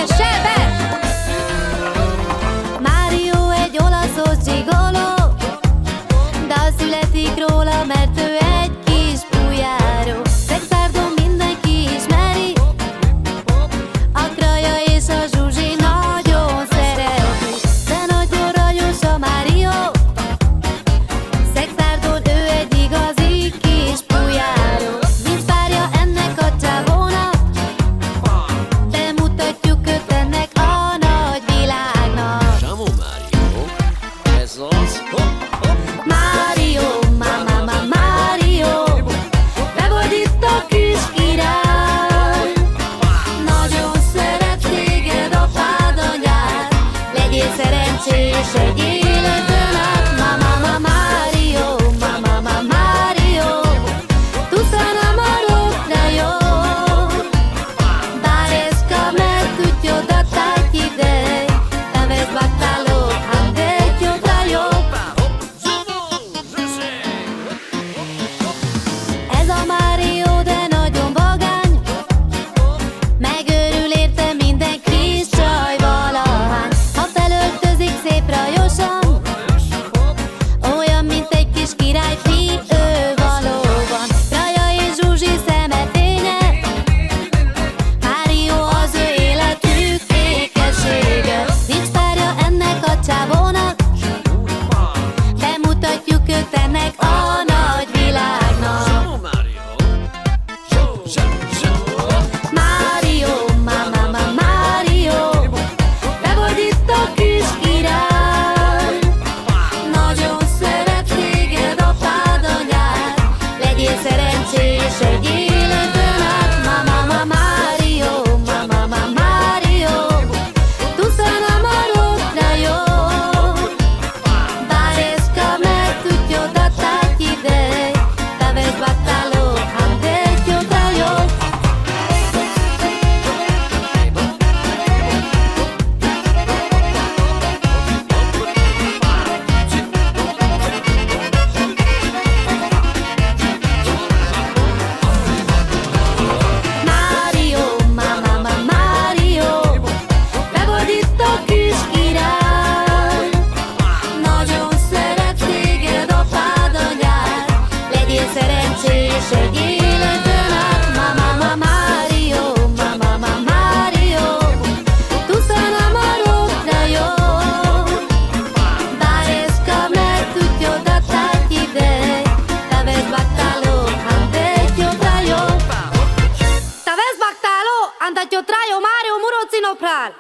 che sebes! Mario egy olaszos gigoló, dal születik róla, mert ő egy kis bujáró. Szexárdon mindenki ismeri, a Kraja és a Zsuzsi nagyon szereti. De nagyon rajos a Mário, Szexárdon ő egy igazi kis bujáró. Nincs párja ennek a csávónak, bemutatjuk őt ennek a nagy világnak. Samo Mário, ez az. Mário, mama, Mário, te vagy itt a kis király. Nagyon szeret téged apád, anyád, legyél szerencsés egy életben át. Mama, Mário, mama, Mário, tu sei un amoroso, parezca me tutto da tanti dei, dove sbattalo, andecchio taglio. Ez a Mário, de nagyon vagány, megőrül érte minden kis csaj valahány. Ha felöltözik szép rajosan, olyan, mint egy kis királyfi, ő valóban. Kraja és Zsuzsi szeme fénye, Mário az ő életük ékessége. Nincs párja ennek a csávónak, bemutatjuk őt ennek a nagy világnak. Samo Mário. Mário, mama, Mário, te vagy itt a kis király. Nagyon szeret téged apád, anyád, legyél szerencsés egy életben át. Mama, Mário, mama, Mário, tu sei un amoroso, parezca me tutto da tanti dei, dove sbattalo, andecchio taglio. Mário, mama, Mário, te vagy itt a kis király. Nagyon szeret téged apád, anyád, legyél szerencsés egy életben át. Mama, Mário, mama, Mário, tu sei un amoroso, parezca me tutto da tanti dei, dove sbattalo, andecchio taglio. Te vezi, Bactalo, andacchio traio, Mario, muroțino pral.